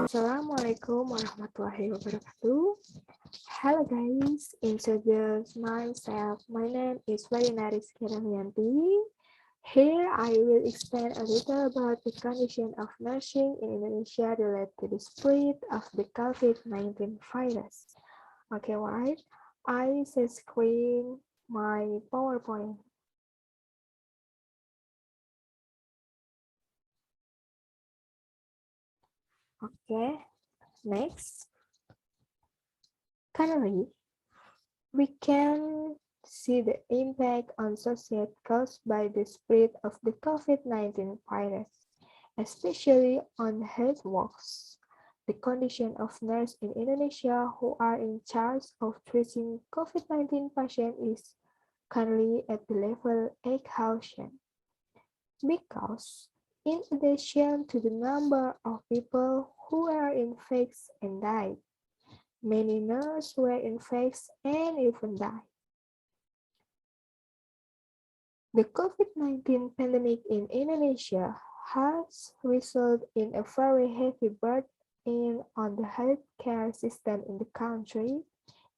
Assalamualaikum warahmatullahi wabarakatuh. Hello guys, introduce myself. My name is Varinaris Kiramianti. Here I will explain a little about the condition of nursing in Indonesia related to the spread of the COVID-19 virus. Okay, right? I set screen my PowerPoint. Okay, next. Currently, we can see the impact on society caused by the spread of the COVID-19 virus, especially on health workers. The condition of nurses in Indonesia who are in charge of treating COVID-19 patients is currently at the level exhaustion. Because, in addition to the number of people who were infected and died, many nurses were infected and even died. The COVID-19 pandemic in Indonesia has resulted in a very heavy burden on the healthcare system in the country,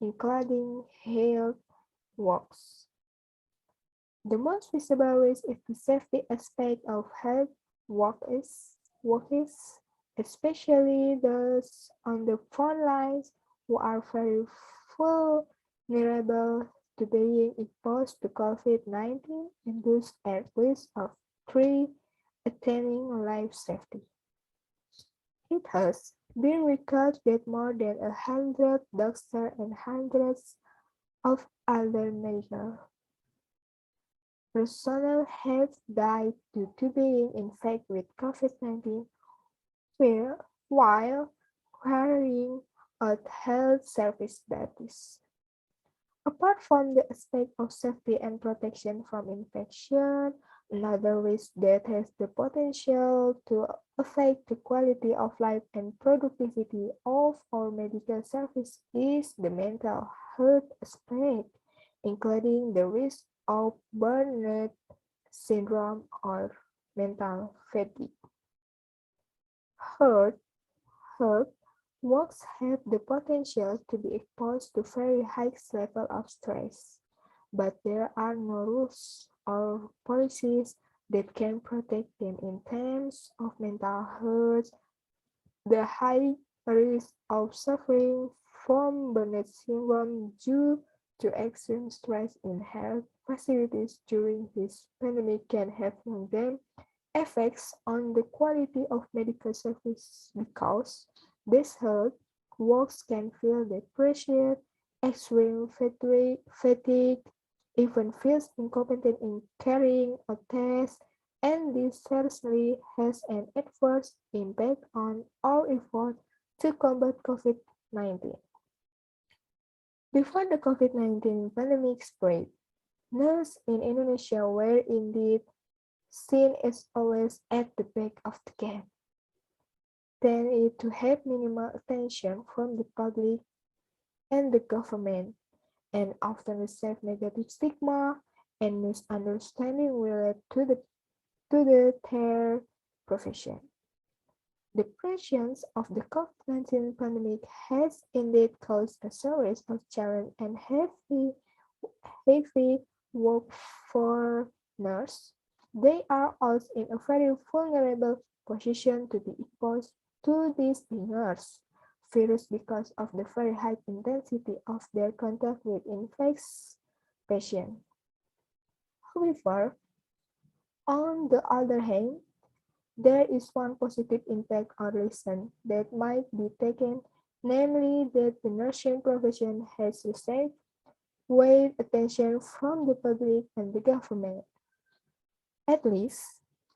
including health workers. The most visible risk is the safety aspect of health workers, especially those on the front lines who are very vulnerable to being exposed to COVID-19 and thus at risk of threatening life safety. It has been recorded that more than 100 doctors and hundreds of other medical personnel have died due to being infected with COVID-19 while carrying out health service duties. Apart from the aspect of safety and protection from infection, another risk that has the potential to affect the quality of life and productivity of our medical service is the mental health aspect, including the risk of burnout syndrome or mental fatigue. Health workers have the potential to be exposed to very high level of stress, but there are no rules or policies that can protect them in terms of mental health. The high risk of suffering from burnout syndrome due to extreme stress in health facilities during this pandemic can have long-term effects on the quality of medical service because these health workers can feel depression, extreme fatigue, even feels incompetent in carrying a test, and this certainly has an adverse impact on our effort to combat COVID-19. Before the COVID-19 pandemic spread, nurses in Indonesia were indeed seen as always at the back of the game, tending to have minimal attention from the public and the government, and often receive negative stigma and misunderstanding related to their profession. The presence of the COVID-19 pandemic has indeed caused a series of challenges and heavy work for nurses. They are also in a very vulnerable position to be exposed to this dangerous virus because of the very high intensity of their contact with infected patients. However, on the other hand, there is one positive impact or lesson that might be taken, namely that the nursing profession has received wide attention from the public and the government. At least,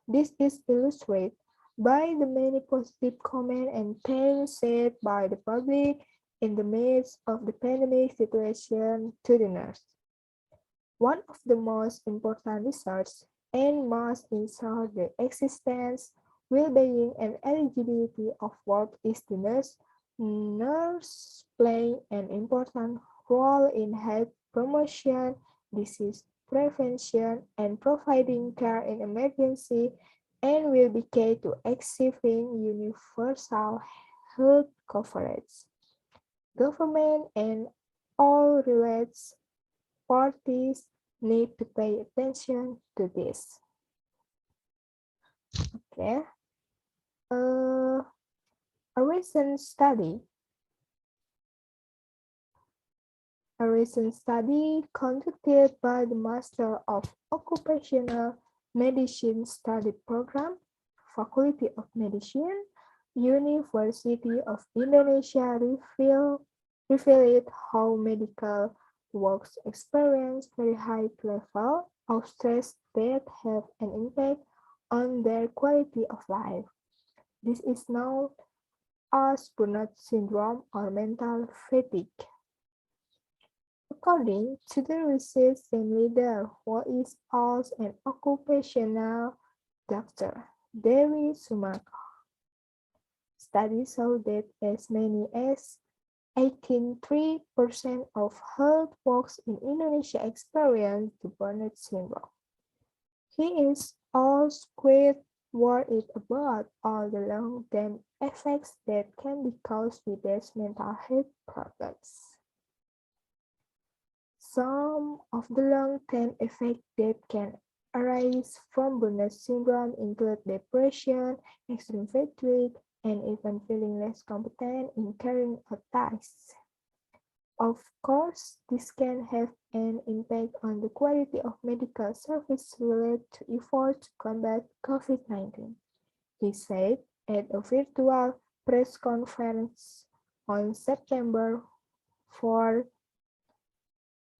this is illustrated by the many positive comments and things said by the public in the midst of the pandemic situation to the nurse. One of the most important research and must ensure the existence, well-being, and eligibility of work is the nurse. Nurse playing an important role in health promotion, disease prevention, and providing care in emergency, and will be key to achieving universal health coverage. Government and all related parties need to pay attention to this. Okay. Uh, a recent study conducted by the Master of Occupational Medicine Study Program, Faculty of Medicine, University of Indonesia revealed how medical workers experience very high level of stress that have an impact on their quality of life. This is known as burnout syndrome or mental fatigue. According to the research team leader, who is also an occupational doctor, Dewi Sumarko, studies show that as many as 83% of health workers in Indonesia experience the burnout syndrome. He is also quite worried about all the long-term effects that can be caused with these mental health problems. Some of the long-term effects that can arise from burnout syndrome include depression, extreme fatigue, and even feeling less competent in carrying out tasks. Of course, this can have an impact on the quality of medical service related to efforts to combat COVID-19, he said at a virtual press conference on September 4,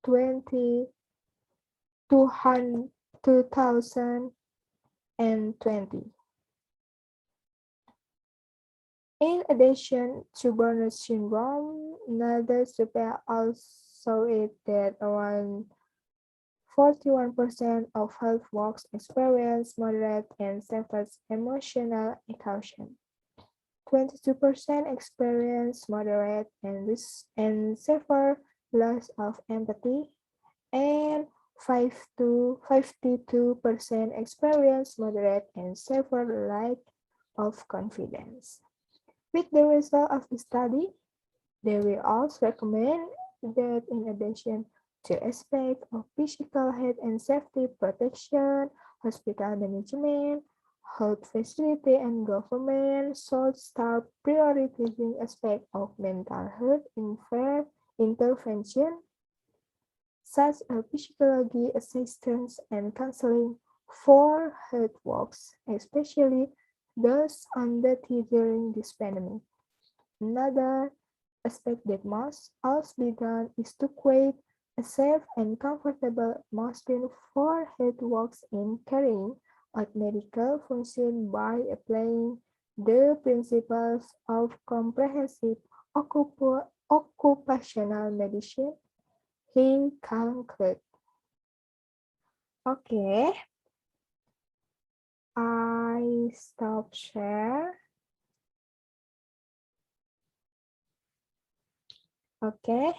2020. In addition to burnout syndrome, another survey also showed that around 41% of health workers experience moderate and severe emotional exhaustion. 22% experience moderate and severe loss of empathy, and 52% experience moderate and severe lack of confidence. With the result of the study, they will also recommend that in addition to aspects of physical health and safety protection, hospital management, health facility and government should start prioritizing aspects of mental health intervention, such as psychology assistance and counseling for health workers, especially those on duty during this pandemic. Another aspect that must also be done is to create a safe and comfortable atmosphere for health workers in carrying out medical function by applying the principles of comprehensive occupational medicine, he concluded. Okay, I stop share. Okay,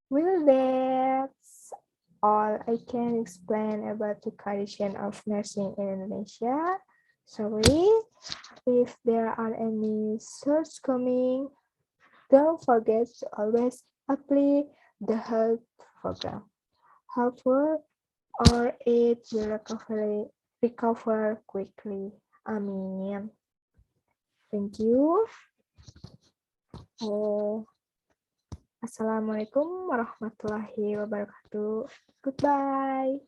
well, that's all I can explain about the condition of nursing in Indonesia. Sorry if there are any shortcomings. Don't forget to always apply the health program. However, or it will recover quickly. Amin. Thank you. Assalamualaikum warahmatullahi wabarakatuh. Goodbye.